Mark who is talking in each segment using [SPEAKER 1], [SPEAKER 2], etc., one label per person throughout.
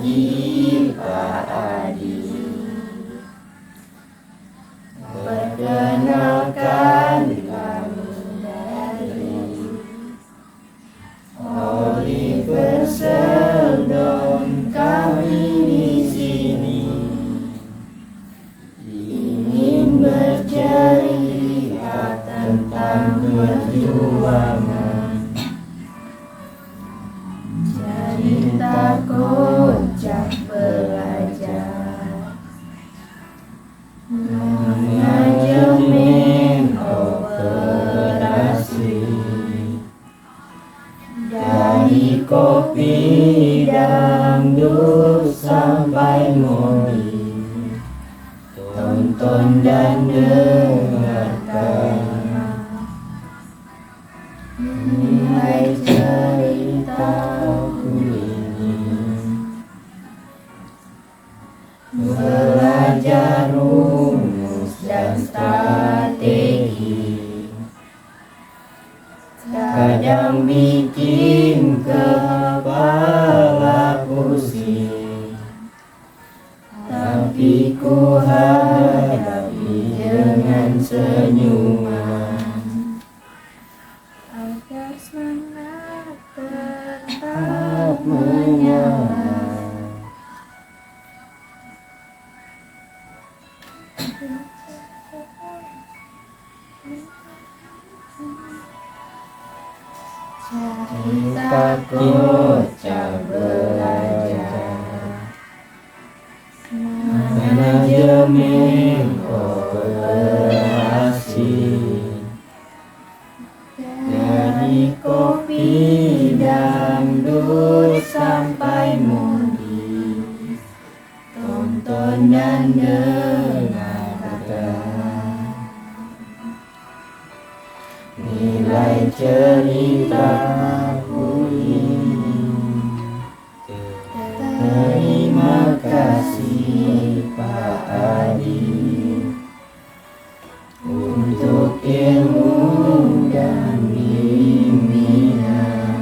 [SPEAKER 1] lagi Pak Adi. Perkenalkan kami dari Oliver Sheldon. Kami di sini ingin bercerita tentang perjuangan, cerita kocak belajar, manajemen operasi, dari kopi dangdut sampai modi. Tonton dan dengarkan mulai ceritaku ini. Belajar rumus dan strategi, kadang bikin kepala pusing, tapi ku hadapi dengan senyuman agar semangat tetap menyala. Cerita kocak belajar, manajemen operasi, dari kopi dangdut sampai modi. Tonton dan dengarkan nilai ceritaku ini. Terima kasih Pak Adi untuk ilmu dan bimbingan.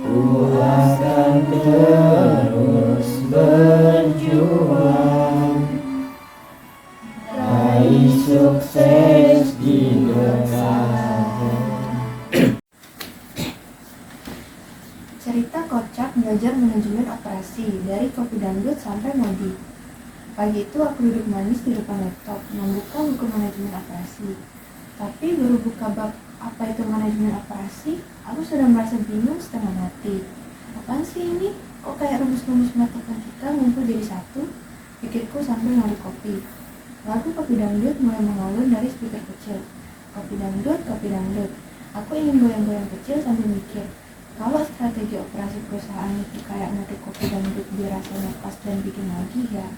[SPEAKER 1] Ku akan terus berjuang, raih sukses di depan.
[SPEAKER 2] Cerita kocak belajar manajemen operasi, dari kopi dangdut sampai modi. Pagi itu aku duduk manis di depan laptop, membuka buku manajemen operasi. Tapi baru buka bab apa itu manajemen operasi, aku sudah merasa bingung setengah mati. Apaan sih ini? Kok kayak rumus-rumus matematika ngumpul jadi satu? Pikirku sambil ngaduk kopi. Lagu kopi dangdut mulai mengalun dari speaker kecil. Kopi dangdut, kopi dangdut. Aku ingin goyang-goyang kecil sambil mikir, kalau strategi operasi perusahaan itu kayak ngaduk kopi dangdut biar rasanya pas dan bikin lagi ya.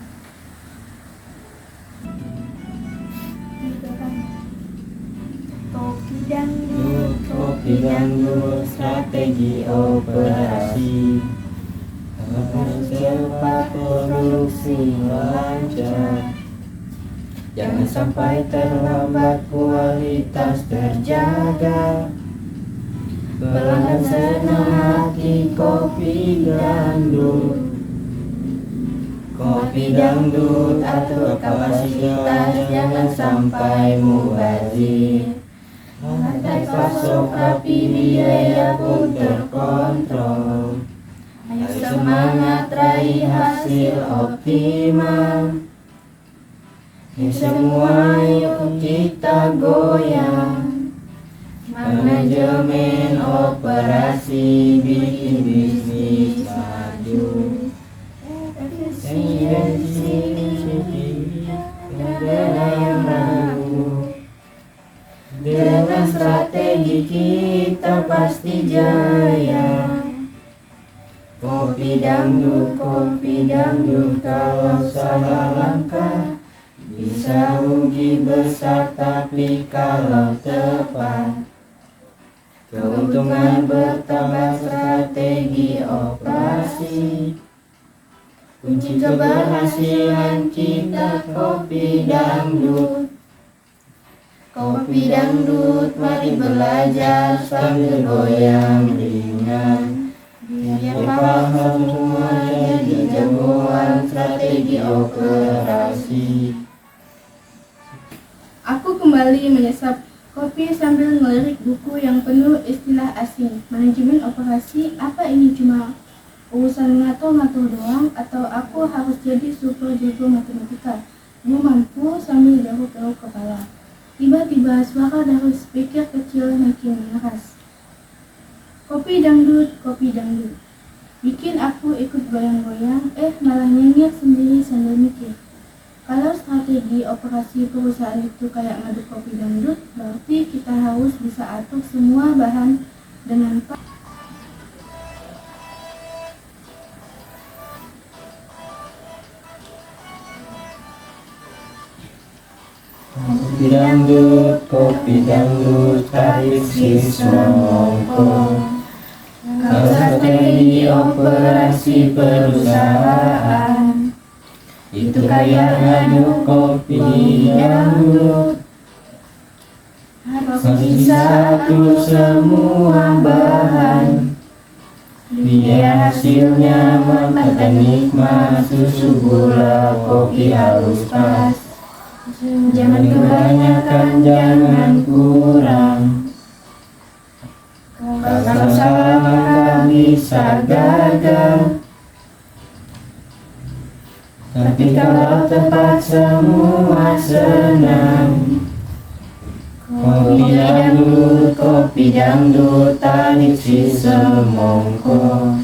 [SPEAKER 1] Kopi dangdut, strategi operasi, agar cepat produksi lancar. Jangan sampai terlambat, kualitas terjaga. Pelanggan senang hati kopi dangdut. Kopi dangdut atur kapasitas, jangan sampai mubazir. Rantai pasok rapi, biaya pun terkontrol. Ayo semangat, raih hasil optimal. Semua yuk kita goyang. Manajemen operasi bikin bisnis maju. Efisiensi ada yang ragu. Dengan strategi kita pasti jaya. Kopi dangdut, kalau salah langkah bisa rugi besar, tapi kalau tepat keuntungan bertambah. Strategi operasi kunci keberhasilan kita. Kopi dangdut, kopi dangdut, mari belajar sambil goyang ringan. Biar paham semua melirik buku yang penuh istilah asing. Manajemen operasi, apa ini cuma urusan ngatur-ngatur doang? Atau aku harus jadi super jago matematika? Gumamku sambil garuk-garuk kepala. Tiba-tiba suara dari speaker kecil makin keras. Kopi dangdut, kopi dangdut. Bikin aku ikut goyang-goyang, malah nyengir sendiri sambil mikir. Kalau strategi operasi perusahaan itu kayak ngaduk kopi dangdut, berarti kita harus bisa atur semua bahan dengan pas.
[SPEAKER 3] Kopi dangdut, tarik si semongko. Kalau strategi operasi perusahaan itu kayak ngaduk kopi dangdut, harus bisa atur semua bahan biar hasilnya mantap dan nikmat. Susu, gula, kopi halus pas. Jangan kebanyakan, jangan kurang. Kalau salah maka bisa gagal, tapi kalau tepat semua senang. Kopi dangdut, tarik si semongko.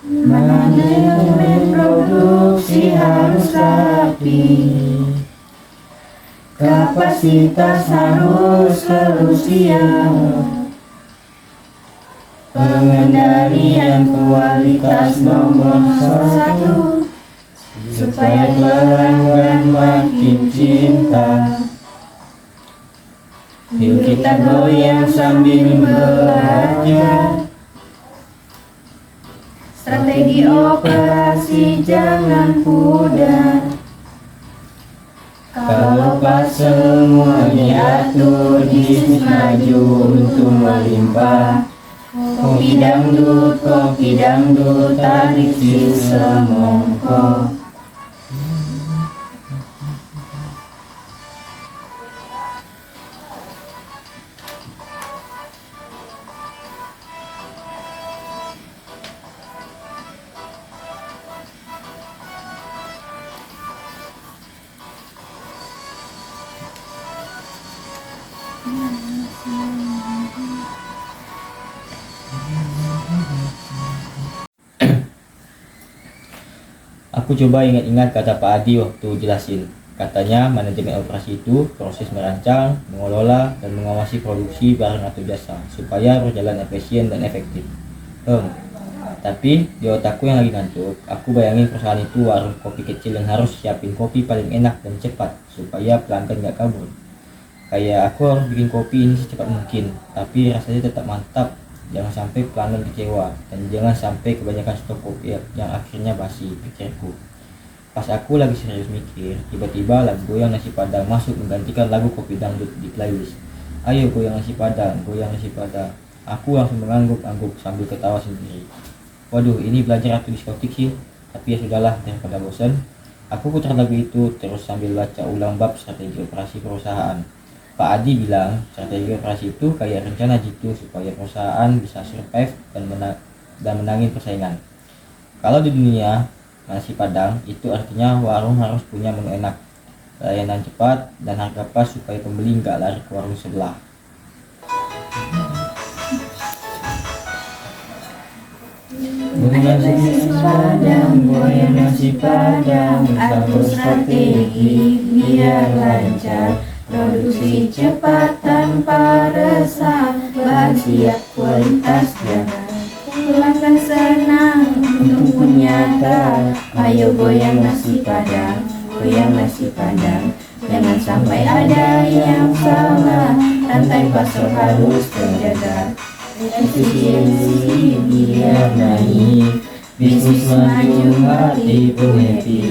[SPEAKER 3] Manajemen produksi harus rapi, kapasitas harus selalu siap. Pengendalian kualitas nomor 1 supaya pelanggan makin cinta. Yuk kita goyang sambil belajar. Strategi operasi jangan pudar. Kalau pas semua diatur, bisnis maju untuk melimpah. Kopi dangdut, tarik si semongko.
[SPEAKER 4] Aku coba ingat-ingat kata Pak Adi waktu jelasin. Katanya manajemen operasi itu proses merancang, mengelola, dan mengawasi produksi barang atau jasa supaya berjalan efisien dan efektif. Tapi di otakku yang lagi ngantuk, aku bayangin perusahaan itu warung kopi kecil yang harus siapin kopi paling enak dan cepat supaya pelanggan gak kabur. Kayak aku harus bikin kopi ini secepat mungkin, tapi rasanya tetap mantap. Jangan sampai pelanggan kecewa, dan jangan sampai kebanyakan stok kopi yang akhirnya basi, pikirku. Pas aku lagi serius mikir, tiba-tiba lagu goyang nasi padang masuk menggantikan lagu kopi dangdut di playlist. Ayo goyang nasi padang, goyang nasi padang. Aku langsung mengangguk-angguk sambil ketawa sendiri. Waduh, ini belajar atau diskotik sih, tapi ya sudahlah, daripada bosan. Aku putar lagu itu terus sambil baca ulang bab strategi operasi perusahaan. Pak Adi bilang strategi operasi itu kayak rencana jitu supaya perusahaan bisa survive dan menangin persaingan. Kalau di dunia nasi padang itu artinya warung harus punya menu enak, layanan cepat, dan harga pas supaya pembeli nggak lari ke warung sebelah.
[SPEAKER 3] Goyang nasi padang, goyang nasi padang, atur strategi biar lancar. Produksi cepat tanpa resah, bahan siap kualitas jaga. Pelanggan senang untuk punyata. Ayo goyang nasi padang, goyang nasi padang. Jangan sampai ada yang salah, rantai pasok harus terjaga. Efisiensi biar naik, bisnis maju, hati pun happy.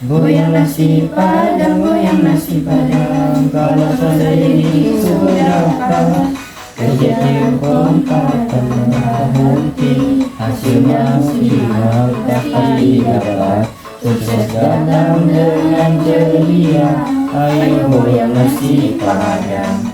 [SPEAKER 3] Goyang nasi padang, goyang nasi padang. Kalau strategi sudah kalah, kerja tim kompak tanpa henti, hasilnya maksimal tak pasti dapat. Sukses datang dengan ceria. Ayo goyang nasi padang,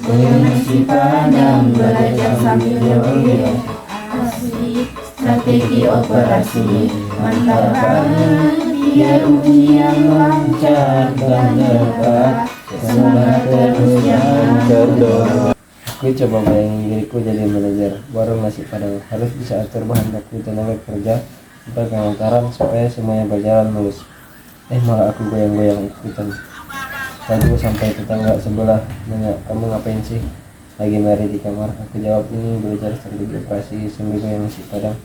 [SPEAKER 3] goyang nasi padang, belajar sambil beroperasi, strategi operasi, mantap banget, biar ujian lancar dan dapat semangat terus jangan kendor. Aku coba bayangin diriku jadi manajer warung nasi padang, harus bisa atur bahan baku, tenaga kerja, sampai pengantaran supaya semuanya berjalan mulus. Malah aku goyang-goyang ikutan. Lalu sampai tetangga sebelah nanya, kamu ngapain sih? Lagi mari di kamar. Aku jawab, ini belajar strategi operasi sambil goyang nasi padang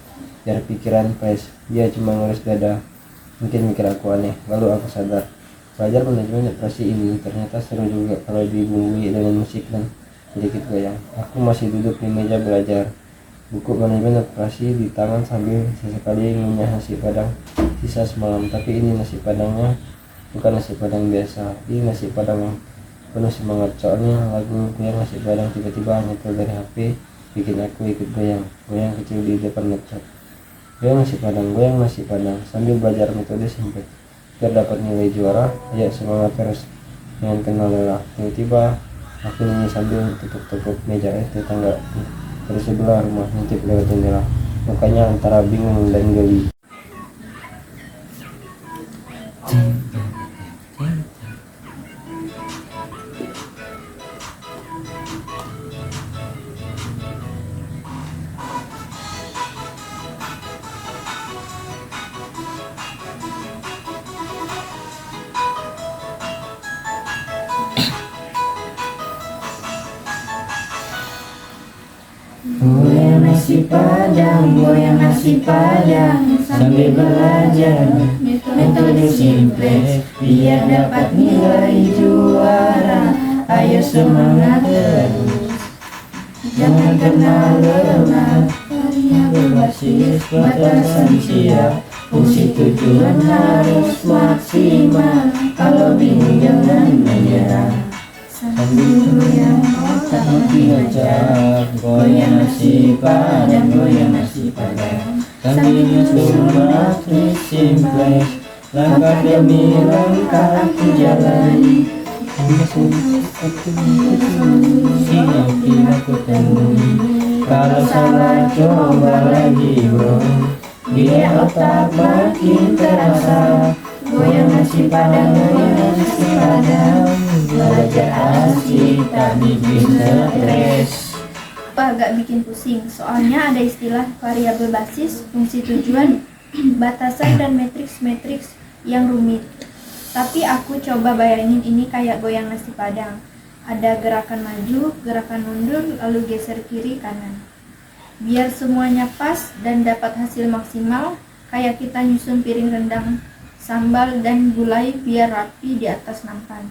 [SPEAKER 3] biar pikiran fresh. Dia cuma ngurus dada, mungkin mikir aku aneh. Lalu aku sadar, belajar manajemen operasi ini ternyata seru juga kalau dibumbui dengan musik dan sedikit goyang. Aku masih duduk di meja belajar, buku manajemen operasi di tangan sambil sesekali ngunyah nasi padang sisa semalam. Tapi ini nasi padangnya bukan nasi padang biasa, ini nasi padang yang penuh semangat. Soalnya lagu goyang nasi padang tiba-tiba nyetel dari HP, bikin aku ikut goyang kecil di depan laptop. Goyang nasi padang sambil belajar metode simple biar dapat nilai juara. Ya semangat terus, jangan kenal lelah. Tiba-tiba aku nyanyi sambil tepuk-tepuk meja. Tetangga dari sebelah rumah ngintip lewat jendela, mukanya antara bingung dan geli. Goyang nasi padang, sambil belajar metode simple biar dapat nilai juara. Ayo semangat terus, jangan kenal lelah. Karya berbasis batasan siap, fungsi tujuan harus maksimal. Kalau bingung jangan menyerah, sambil goyang otak makin lancar. Goyang nasi padang, sambil nyusun matris simplex. Langkah demi langkah aku jalani, yakin aku temui. Kalau salah coba lagi bro, biar otak makin terasa. Goyang nasi padang, belajar asik tak bikin stres.
[SPEAKER 1] Agak bikin pusing, soalnya ada istilah variabel basis, fungsi tujuan, batasan, dan matriks yang rumit. Tapi aku coba bayangin ini kayak goyang nasi padang. Ada gerakan maju, gerakan mundur, lalu geser kiri kanan. Biar semuanya pas dan dapat hasil maksimal, kayak kita nyusun piring rendang, sambal, dan gulai biar rapi di atas nampan.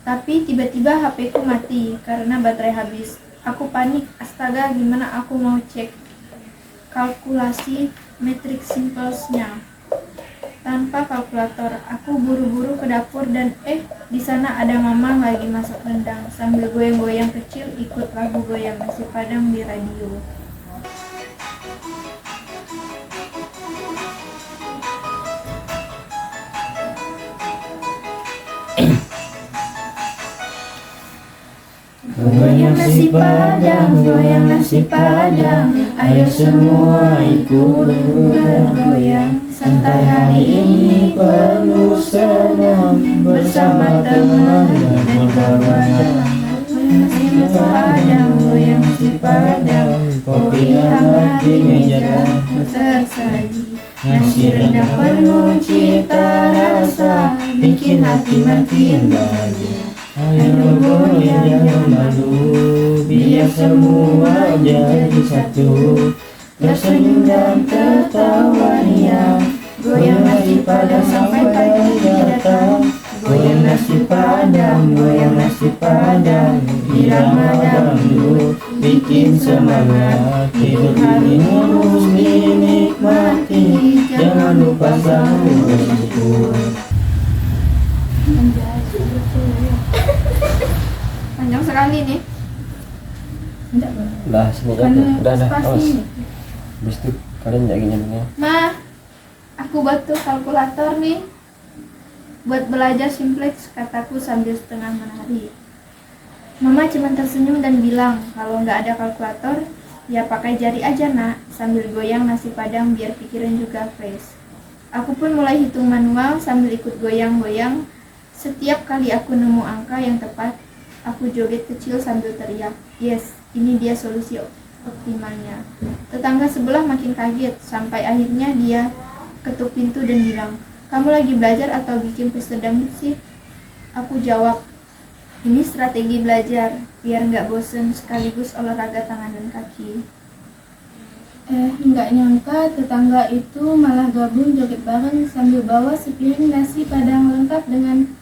[SPEAKER 1] Tapi tiba-tiba HP ku mati karena baterai habis. Aku panik, astaga gimana aku mau cek kalkulasi matriks simplesnya tanpa kalkulator. Aku buru-buru ke dapur dan di sana ada mama lagi masak rendang sambil goyang-goyang kecil ikut lagu goyang nasi padang di radio.
[SPEAKER 3] Goyang nasi padang, ayo semua ikut bergoyang. Santai hari ini penuh senang, bersama teman dan kawan. Goyang nasi padang, kopi hangat di meja tersaji. Nasi rendang penuh cita rasa, bikin hati makin bahagia. Ayo goyang jangan malu, biar semua jadi satu. Tersenyum dan tertawa ria, goyang nasi padang sampai pagi datang. Goyang nasi padang, irama dangdut bikin semangat. Hidup ini harus dinikmati, jangan lupa sambung bersyukur.
[SPEAKER 1] Panjang sekali nih.
[SPEAKER 3] Lah sini aja, udah awas. Habis itu kalian enggak gini begini.
[SPEAKER 1] Ma, aku butuh kalkulator nih buat belajar simplex, kataku sambil setengah menari.
[SPEAKER 2] Mama cuma tersenyum dan bilang, kalau nggak ada kalkulator, ya pakai jari aja nak, sambil goyang nasi padang biar pikiran juga fresh. Aku pun mulai hitung manual sambil ikut goyang-goyang. Setiap kali aku nemu angka yang tepat, aku joget kecil sambil teriak, yes, ini dia solusi optimalnya. Tetangga sebelah makin kaget, sampai akhirnya dia ketuk pintu dan bilang, kamu lagi belajar atau bikin pesta dangdut sih? Aku jawab, ini strategi belajar, biar nggak bosen sekaligus olahraga tangan dan kaki.
[SPEAKER 1] Nggak nyangka tetangga itu malah gabung joget bareng sambil bawa sepiring nasi padang lengkap dengan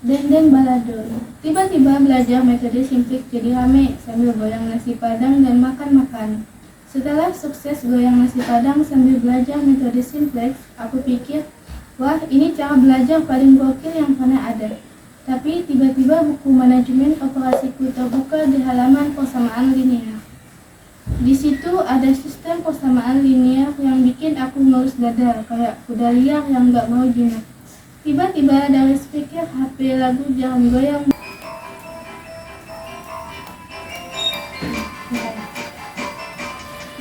[SPEAKER 1] dendeng balado. Tiba-tiba belajar metode simplik jadi rame sambil goyang nasi padang dan makan-makan. Setelah sukses goyang nasi padang sambil belajar metode simplex, aku pikir, wah ini cara belajar paling gokil yang pernah ada. Tapi tiba-tiba buku manajemen operasiku terbuka di halaman persamaan linear. Di situ ada sistem persamaan linear yang bikin aku ngelus dada kayak kuda liar yang gak mau jinak. Tiba-tiba dari speaker HP lagu Jangan Goyang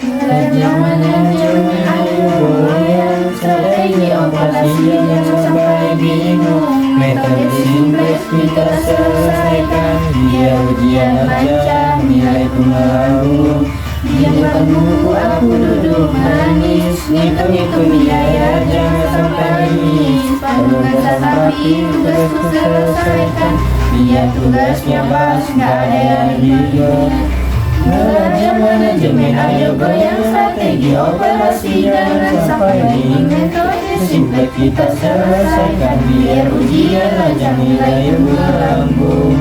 [SPEAKER 3] Belajar manajemen ayo goyang, strategi operasi jangan sampai bingung. Metode simplex kita selesaikan, biar ujian lancar, nilai ku melambung. Di depan buku aku duduk manis, ngitung-ngitung biaya jangan sampai miss. Penugasan rapi, tugasku selesaikan, biar tugasnya pas, gak ada yang bingung. Belajar manajemen ayo goyang, strategi operasi jangan sampai bingung. Metode simplex kita selesaikan, biar ujian lancar, nilai melambung.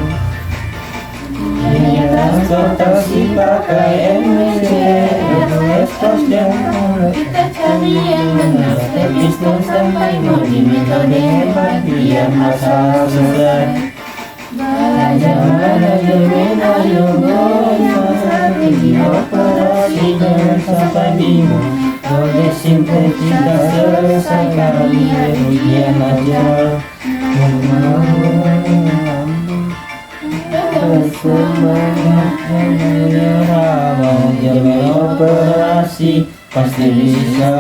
[SPEAKER 3] Biaya transportasi pakai MWC, ekspos dan
[SPEAKER 1] kita cari yang benar.
[SPEAKER 3] Step sampai di metode hebat, biar masalah selesai. Belajar manajemen ayo goyang, strategi operasi jangan sampai bingung. Metode simplex kita selesaikan, biar ujian lancar. Semangat menyerah, manajemen operasi pasti bisa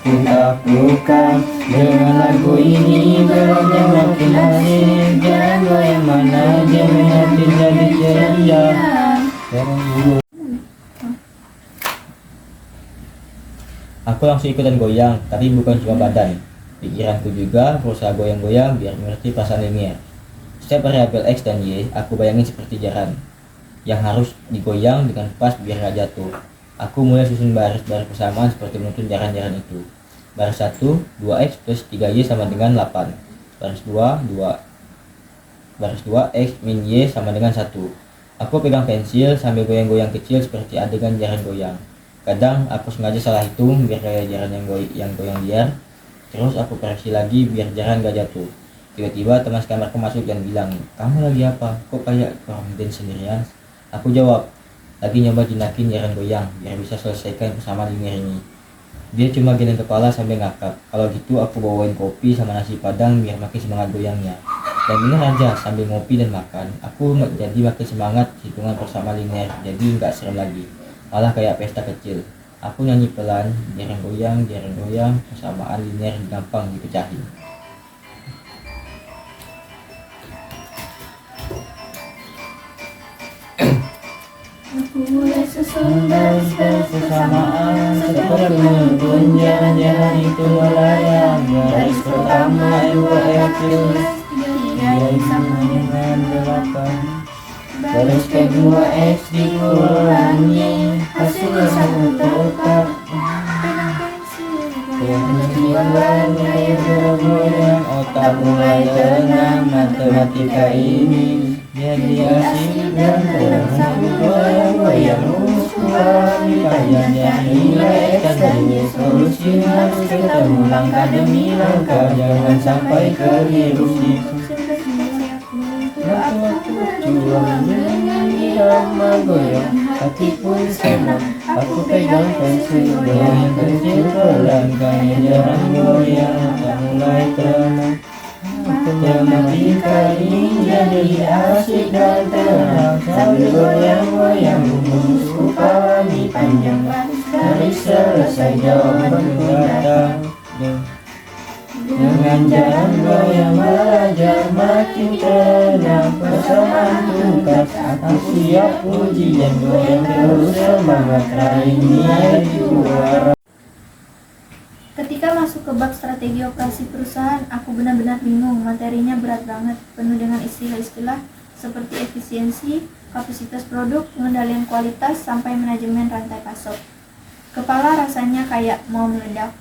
[SPEAKER 3] ku taklukkan. Dengan lagu ini belajar makin asik, jangan goyang manajemen hati jadi ceria.
[SPEAKER 4] Aku langsung ikutan goyang, tapi bukan cuma badan. Pikiranku juga berusaha goyang-goyang biar mengerti perasaan linear. Setiap variabel X dan Y aku bayangin seperti jaran yang harus digoyang dengan pas biar gak jatuh. Aku mulai susun baris-baris persamaan seperti menuntun jaran-jaran itu. Baris 1, 2X plus 3Y sama dengan 8. Baris 2, baris 2 X min Y sama dengan 1. Aku pegang pensil sambil goyang-goyang kecil seperti adegan jaran goyang. Kadang aku sengaja salah hitung biar kayak jaran yang goyang liar. Terus aku koreksi lagi biar jaran gak jatuh. Tiba-tiba teman sekamarku masuk dan bilang, kamu lagi apa? Kok kayak orang dance sendirian? Aku jawab, lagi nyoba jinakin jaran goyang biar bisa selesaikan persamaan linear ini. Dia cuma geleng kepala sambil ngakak. Kalau gitu aku bawain kopi sama nasi padang biar makin semangat goyangnya. Dan bener aja, sambil ngopi dan makan, aku jadi makin semangat hitungan persamaan linear. Jadi nggak serem lagi, malah kayak pesta kecil. Aku nyanyi pelan, jaran goyang, persamaan linear gampang dipecahin.
[SPEAKER 1] Aku mulai susun baris-baris
[SPEAKER 3] Persamaan seperti menuntun jaran-jaran itu melayang. Garis pertama 2X plus 3Y sama dengan 8. Garis kedua X dikurangi, hasilnya satu tetap. Yang kedua gaya bergoyang, otak mulai tenang. Matematika ini jadi asik dan terang. Sambil goyang-goyang rumus kuali kajiannya nilai X dan Y. Solusi harus ketemu langkah demi langkah, jangan sampai keliru. Aku berjuang dengan irama goyang, hati pun senang. Aku pegang pensil goyang kecil pelan, kayak jaran goyang tak mulai tenang. Matematika ini jadi asik dan tenang, sambil goyang-goyang menusuk pagi panjang, garis selesai jawaban pun datang. Dengan jalan goyang belajar makin tenang, persamaan tuntas aku siap ujian, goyang terus semangat raih nilai juara.
[SPEAKER 2] Ketika masuk ke bab strategi operasi perusahaan, aku benar-benar bingung. Materinya berat banget, penuh dengan istilah-istilah seperti efisiensi, kapasitas produk, pengendalian kualitas, sampai manajemen rantai pasok. Kepala rasanya kayak mau meledak.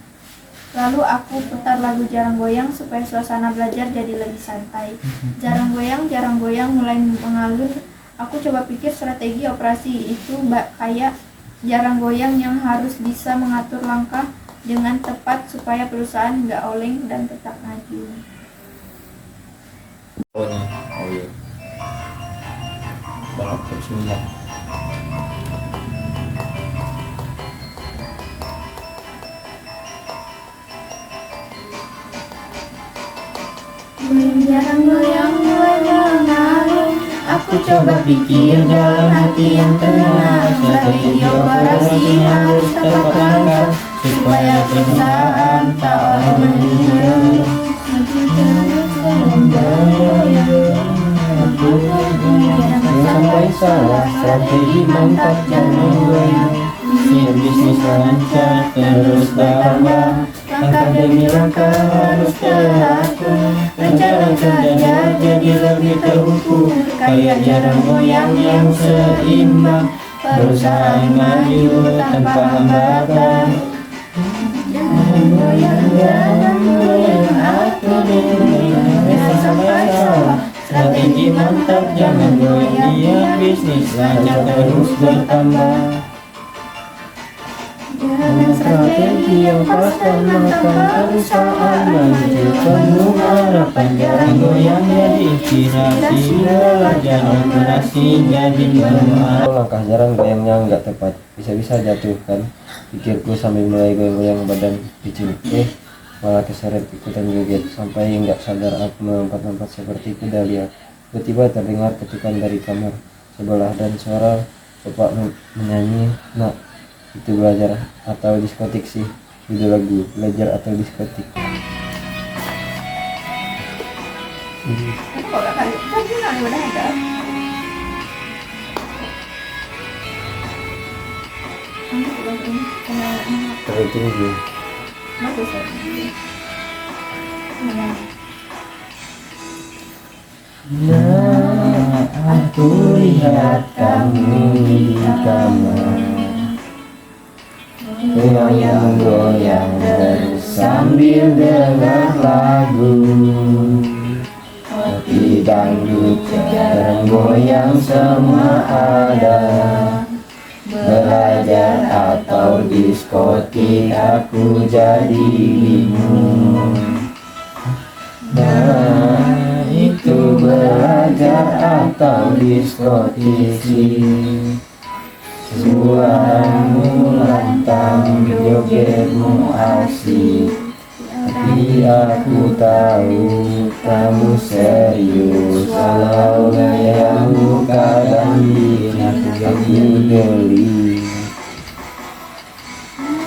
[SPEAKER 2] Lalu aku putar lagu Jarang Goyang supaya suasana belajar jadi lebih santai. Jarang goyang mulai mengalun. Aku coba pikir strategi operasi itu kayak jarang goyang yang harus bisa mengatur langkah dengan tepat supaya perusahaan nggak oleng dan tetap maju.
[SPEAKER 4] Oh iya. Balap bersunnah.
[SPEAKER 1] Jarang goyang mulai mengalun. Aku coba pikir dalam hati yang tenang, strategi operasi harus tepat langkah supaya perusahaan tak oleh meninggal. Maju terus dalam goyang.
[SPEAKER 3] Sampai salah strategi mantap jangan goyang, bisnis lancar terus berkembang, langkah demi langkah harus teratur, rencana kerja jadi lebih terukur, kayak jarang goyang yang seimbang, perusahaan maju tanpa hambatan. Jangan goyang, atur diri, jangan sampai salah strategi mantap jangan goyang, dia bisnis lancar terus bertambah.
[SPEAKER 1] Jangan
[SPEAKER 3] Strategi yang pas dan matang, perusahaan maju penuh harapan, jarang goyang jadi inspirasi, belajar operasi jadi bermanfaat. Langkah jarang goyangnya nggak tepat, bisa-bisa jatuh kan, pikirku sambil mulai goyang-goyang badan kecil. Malah keseret ikutan joget, sampai nggak sadar aku melompat-lompat seperti kuda liar. Tiba-tiba terdengar ketukan dari kamar sebelah dan suara bapak menyanyi. Nah, itu belajar atau diskotik sih, judul lagu belajar atau diskotik. Terlalu tinggi. Nah, aku lihat kamu di kamar, goyang-goyang terus sambil dengar lagu. Kopi dangdut jarang goyang semua ada, belajar atau diskotik aku jadi bingung. Nah, itu belajar atau diskotik sih, suaramu lantang, jogetmu asik, tapi aku tahu kamu serius. Walau gayamu kadang bikin aku geli.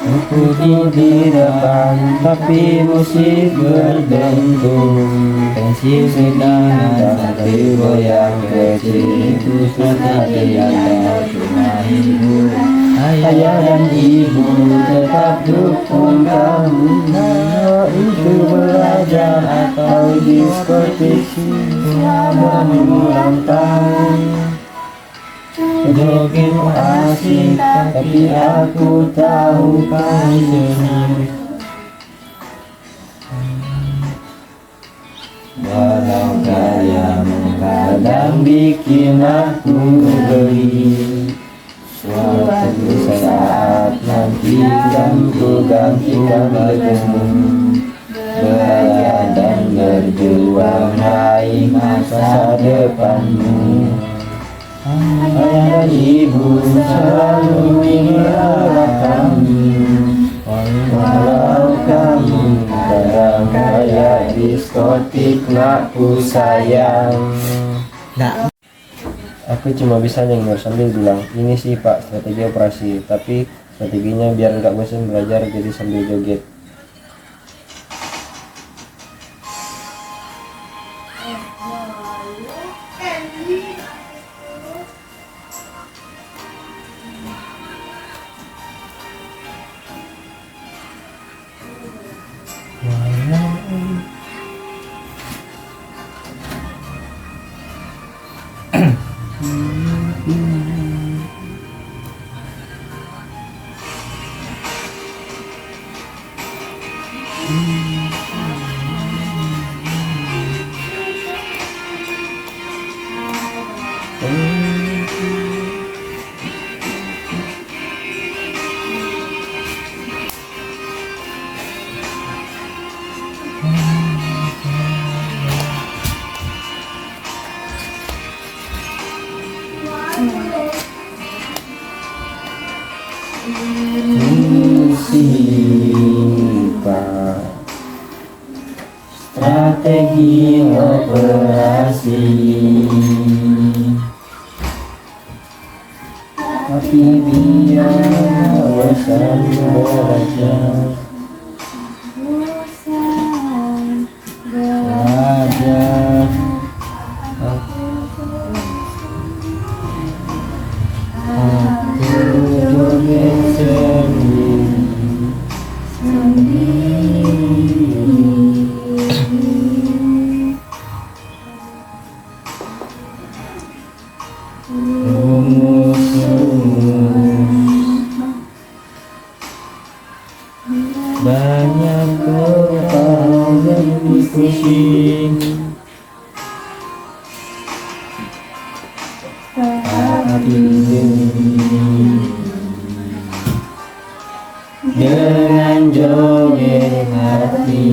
[SPEAKER 3] Aku di depan tapi musik berdentum, pensil sedang tapi goyang kecil. Itu strategi yang cuma hiburan. Ayah dan ibu tetap dukung kamu. Nah, itu belajar atau diskotik selama ulang tahun. Jogetmu asik tapi aku tahu kamu serius. Walau gayamu kadang bikin aku geli, suatu saat nanti kan ku gantikan bajumu, belajar dan berjuang raih masa depanmu. Ayah dan ibu selalu mengelola kamu, walau kamu kadang kayak diskon. motif nakku sayang.
[SPEAKER 4] Nah,
[SPEAKER 3] Aku cuma bisa nyengir sambil bilang, ini sih pak strategi operasi, tapi strateginya biar nggak bosan belajar jadi sambil joget. Sifat strategi operasi, tapi biar bosan belajar. Belajar aku joget banyak kepala yang pusing, tapi dengan joget hati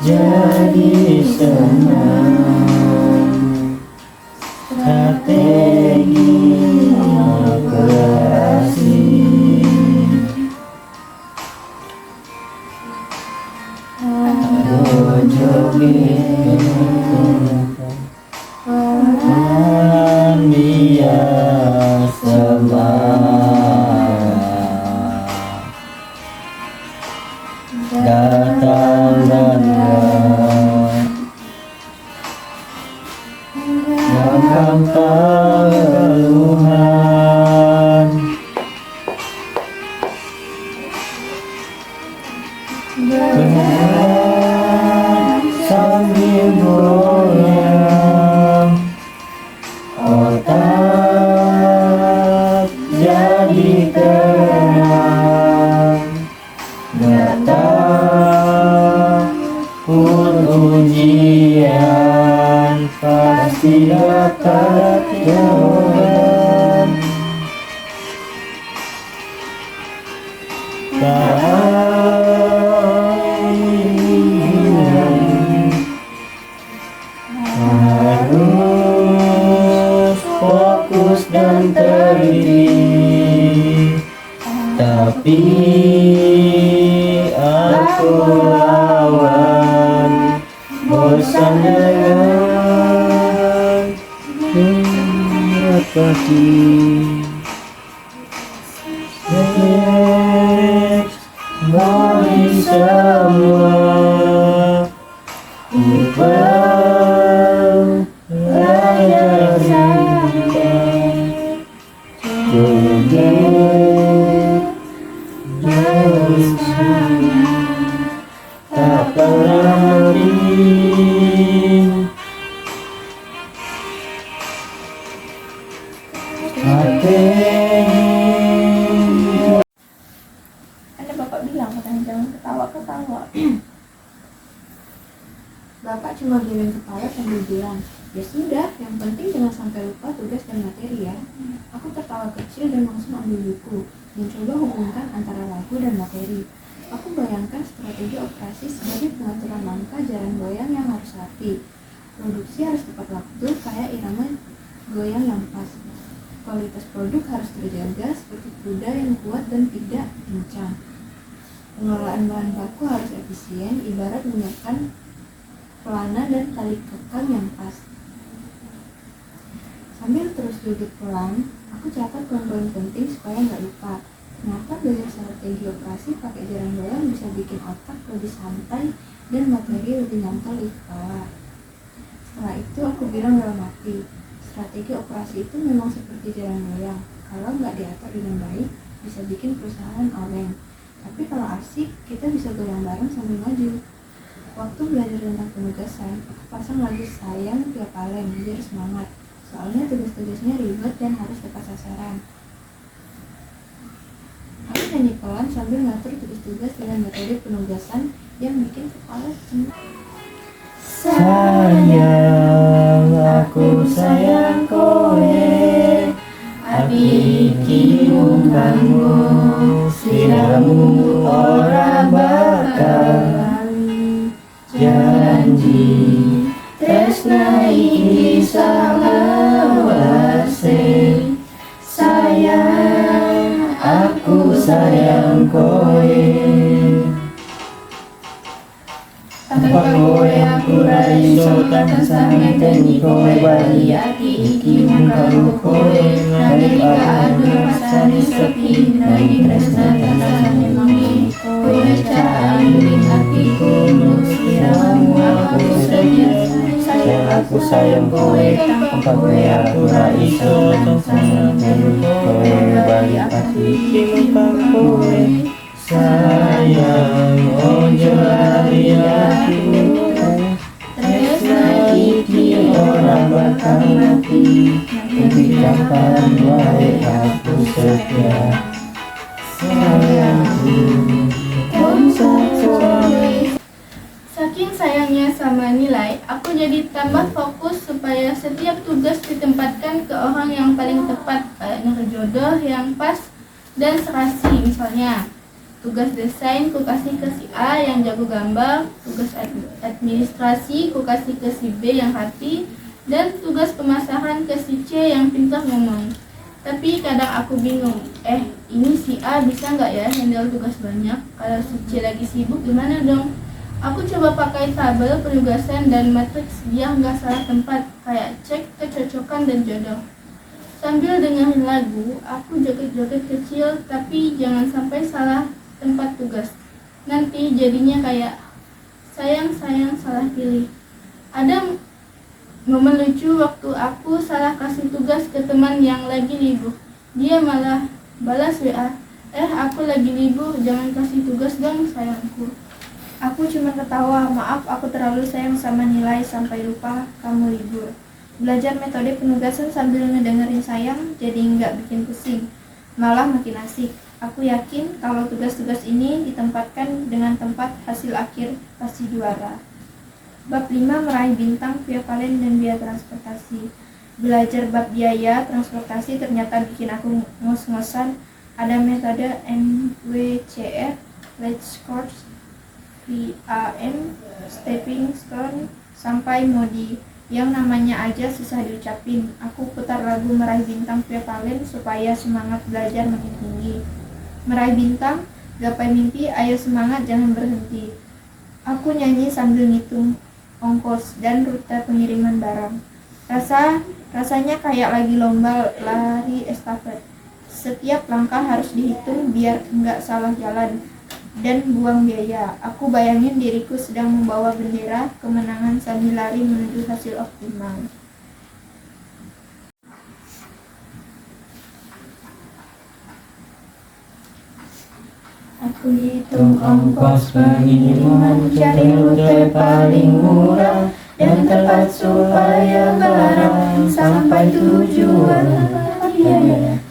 [SPEAKER 3] jadi senang. Strategi operasi, joget dia semangat, datang dan gampang keluhan, sambil goyang otak jadi tenang. Gak takut ujian, pasti dapat jawaban. Harus fokus dan teliti, tapi aku lawan bosan dengan berat kaki. Bagi semua upah raya cinta, joget bersama, tak pernah lebih.
[SPEAKER 2] Ada bapak bilang katanya jangan ketawa-ketawa. Bapak cuma geleng kepala sambil bilang, ya sudah, yang penting jangan sampai lupa tugas dan materi ya. Aku tertawa kecil dan langsung ambil buku, dan coba hubungkan antara lagu dan materi. Aku bayangkan strategi operasi sebagai pengaturan langkah jalan goyang yang harus rapi. Produksi harus tepat waktu, kayak irama goyang yang pas. Kualitas produk harus terjaga seperti kuda yang kuat dan tidak pincang. Pengelolaan bahan baku harus efisien, ibarat menyiapkan pelana dan tali kekang yang pas. Sambil terus duduk pulang, aku catat poin-poin penting supaya nggak lupa. Kenapa belajar strategi operasi pakai jaran goyang bisa bikin otak lebih santai dan materi lebih nyantol di kepala. Setelah itu aku bilang dalam hati, strategi operasi itu memang seperti jaran goyang. Kalau nggak diatur dengan baik, bisa bikin perusahaan oleng. Tapi kalau asik, kita bisa goyang bareng sambil maju. Waktu belajar tentang penugasan, aku pasang lagu Sayang Via Valen biar semangat. Soalnya tugas-tugasnya ribet dan harus tepat sasaran. Aku nyanyi pelan sambil ngatur tugas-tugas dengan metode penugasan yang bikin kepala cemas.
[SPEAKER 3] Sayang, aku sayang kowe, api kimu kamu, siramu ora bakal janji, tresna iki salawase. Sayang, aku sayang kowe, tanpa kowe aku ra iso tansah ngenteni kowe bali. Ati iki mung karo kowe, nalika aduh rasane sepi, nalika tresna rasane mangi. Kowe cahaya hatiku, siramu aku saja. Sayang, aku sayang kowe, tanpa kowe aku ra iso tansah ngenteni kowe bali. Ati iki mung karo kowe. Sayang, ojo lari atiku, tresna iki ora bakal mati, nanti kapan wae aku setia. Sayangku,
[SPEAKER 1] Saking sayangnya sama nilai, aku jadi tambah fokus supaya setiap tugas ditempatkan ke orang yang paling tepat, kayak nyari jodoh yang pas dan serasi. Misalnya tugas desain ku kasih ke si A yang jago gambar, tugas administrasi ku kasih ke si B yang hati, dan tugas pemasaran ke si C yang pintar ngomong. Tapi kadang aku bingung, ini si A bisa nggak ya handle tugas banyak? Kalau si C lagi sibuk gimana dong? Aku coba pakai tabel penugasan dan matriks biar nggak salah tempat, kayak cek kecocokan dan jodoh. Sambil dengerin lagu, aku joget-joget kecil, tapi jangan sampai salah tempat tugas. Nanti jadinya kayak sayang salah pilih. Ada momen lucu waktu aku salah kasih tugas ke teman yang lagi libur. Dia malah balas WA, aku lagi libur, jangan kasih tugas dong sayangku. Aku cuma ketawa, maaf aku terlalu sayang sama nilai sampai lupa kamu libur. Belajar metode penugasan sambil ngedengerin sayang jadi nggak bikin pusing, malah makin asik. Aku yakin kalau tugas-tugas ini ditempatkan dengan tempat, hasil akhir pasti juara. Bab 5 meraih bintang via valen dan biaya transportasi. Belajar bab biaya transportasi ternyata bikin aku ngos-ngosan. Ada metode MWCR, Let's Course, VAM, Stepping Stone, sampai Modi. Yang namanya aja susah diucapin. Aku putar lagu meraih bintang via valen supaya semangat belajar makin tinggi. Meraih bintang, gapai mimpi, ayo semangat jangan berhenti. Aku nyanyi sambil ngitung ongkos dan rute pengiriman barang. Rasanya kayak lagi lomba lari estafet. Setiap langkah harus dihitung biar nggak salah jalan dan buang biaya. Aku bayangin diriku sedang membawa bendera kemenangan sambil lari menuju hasil optimal. Aku hitung ongkos pengiriman, cari rute paling murah dan tepat supaya barang sampai tujuan.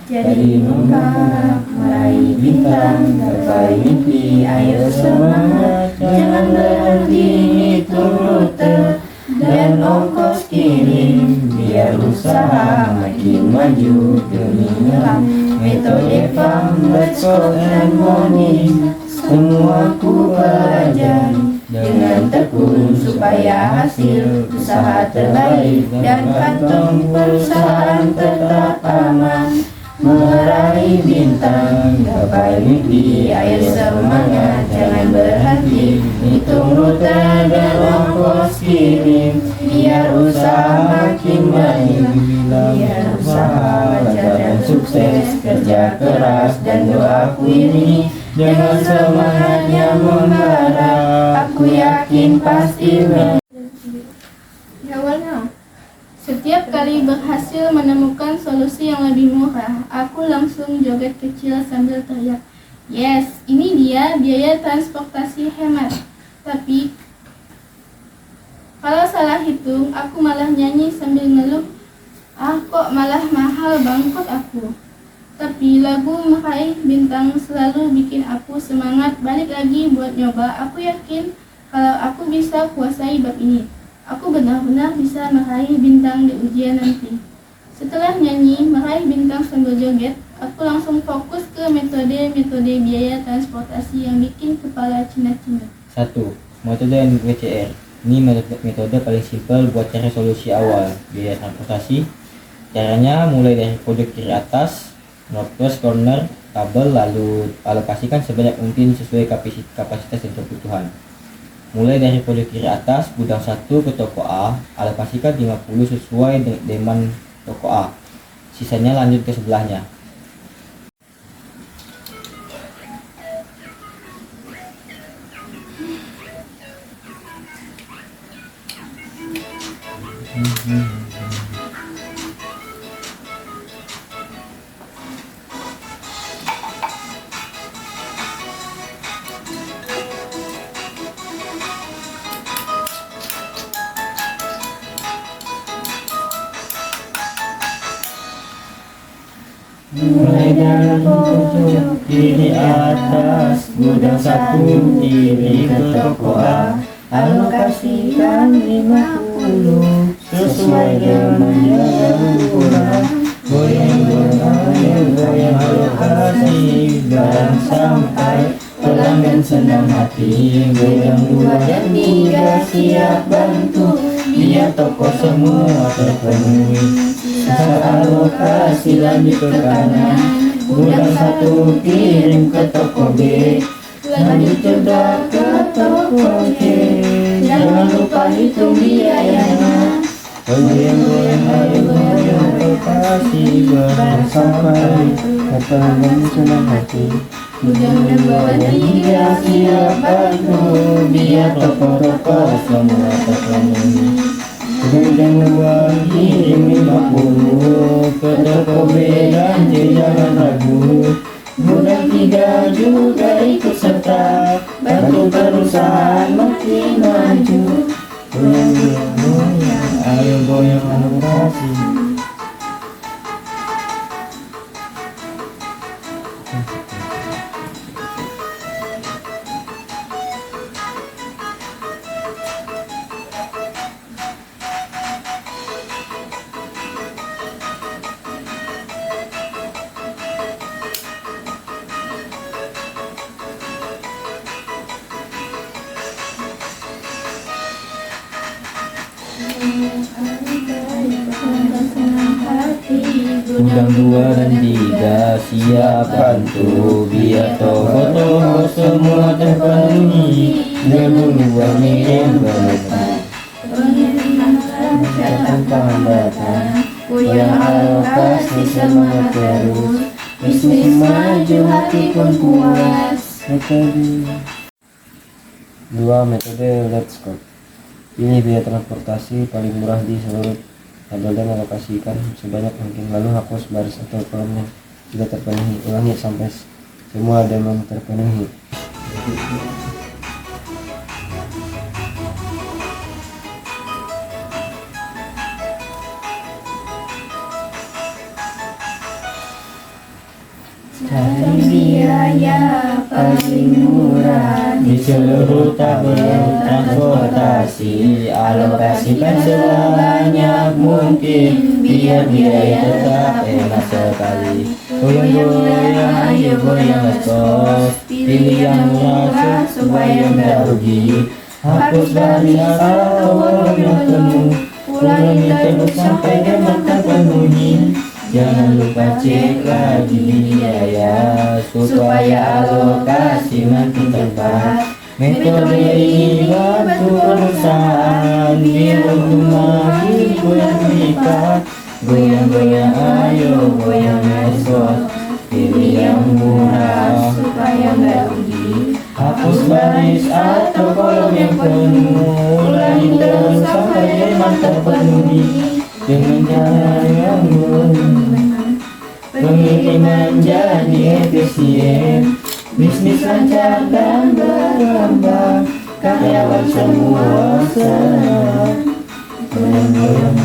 [SPEAKER 1] Jadi lengkap meraih bintang, gapai mimpi, ayo semangat, jangan berhenti hitung rute dan ongkos kirim, biar usaha makin maju demi nyelam. Metode FAM, Let's Go and Money, semua ku pelajari dengan tekun supaya hasil usaha terbaik dan kantong perusahaan tetap aman. Meraih bintang, gapai
[SPEAKER 3] Yudi, ayo semangat jangan berhenti, hitung rute dan ongkos kirim, biar usaha makin maju, biar usaha lancar dan sukses, kerja keras dan doaku ini, dengan semangatnya membara, aku yakin pasti
[SPEAKER 1] Setiap kali berhasil menemukan solusi yang lebih murah, aku langsung joget kecil sambil teriak, "Yes, ini dia biaya transportasi hemat." Tapi kalau salah hitung, aku malah nyanyi sambil ngeluh, "Ah, kok malah mahal, bangkrut aku." Tapi lagu Meraih Bintang selalu bikin aku semangat balik lagi buat nyoba. Aku yakin kalau aku bisa kuasai bab ini, aku benar-benar bisa meraih bintang di ujian nanti. Setelah nyanyi Meraih Bintang sambil joget, aku langsung fokus ke metode biaya transportasi yang bikin kepala cinet-cinet.
[SPEAKER 4] 1. Metode NWCR. Ini metode paling simpel buat cari solusi awal biaya transportasi. Caranya mulai dari pojok kiri atas, northwest corner tabel, lalu alokasikan sebanyak mungkin sesuai kapasitas dan kebutuhan. Mulai dari pojok kiri atas, gudang 1 ke toko A, alokasikan 50 sesuai demand toko A. Sisanya lanjut ke sebelahnya.
[SPEAKER 3] Mulai dari pojok kiri atas, gudang 1 kiri ke toko A, alokasikan 50 sesuai dengan yang kurang. Goyang alokasi barang sampai pelanggan senang hati. Goyang 2 dan 3 siap bantu, biar toko semua terpenuhi. Alokasi lanjut ke kanan, gudang 1 kirim ke toko B, lanjut juga ke toko C. Jangan lupa hitung biayanya. Goyang alokasi barang sampai pelanggan senang hati.
[SPEAKER 1] Gudang 2 dan 3
[SPEAKER 3] siap bantu, biar toko-toko semua terpenuhi. Gudang 2 kirim 50 ke toko B dan C, jangan ragu. Gudang 3 juga ikut serta, bantu perusahaan makin maju. Goyang, ayo goyang alokasi. Gudang 2 dan 3 siap bantu, biar toko-toko semua terpenuhi. Gedung 2 ngirim berlebihan, tanpa hambatan. Goyang alokasi semangat terus, bisnis maju hati pun puas. Metode Let's Go. Pilih biaya transportasi paling murah di seluruh tabel dan alokasikan sebanyak mungkin, lalu hapus baris atau kolom yang sudah terpenuhi. Ulangi sampai semua demand terpenuhi. Cari biaya paling murah di seluruh tabel transportasi, alokasikan sebanyak mungkin, biar biaya tetap hemat sekali. Goyang-goyang, ayo goyang let's. Pilih yang murah supaya nggak rugi. Hapus baris atau kolom yang penuh, ulangi terus sampai demand terpenuhi. Jangan lupa cek lagi biaya supaya alokasi makin tepat. Metode ini bantu perusahaan biar makin goyang-lipat. Goyang-goyang ayo goyang medsos, pilih yang murah supaya nggak rugi. Hapus baris atau kolom yang penuh, ulangi terus sampai mantap terpenuhi. Dengan cara yang benar, pengiriman jadi efisien, bisnis lancar dan berkembang, karyawan semua senang. Goyang-goyang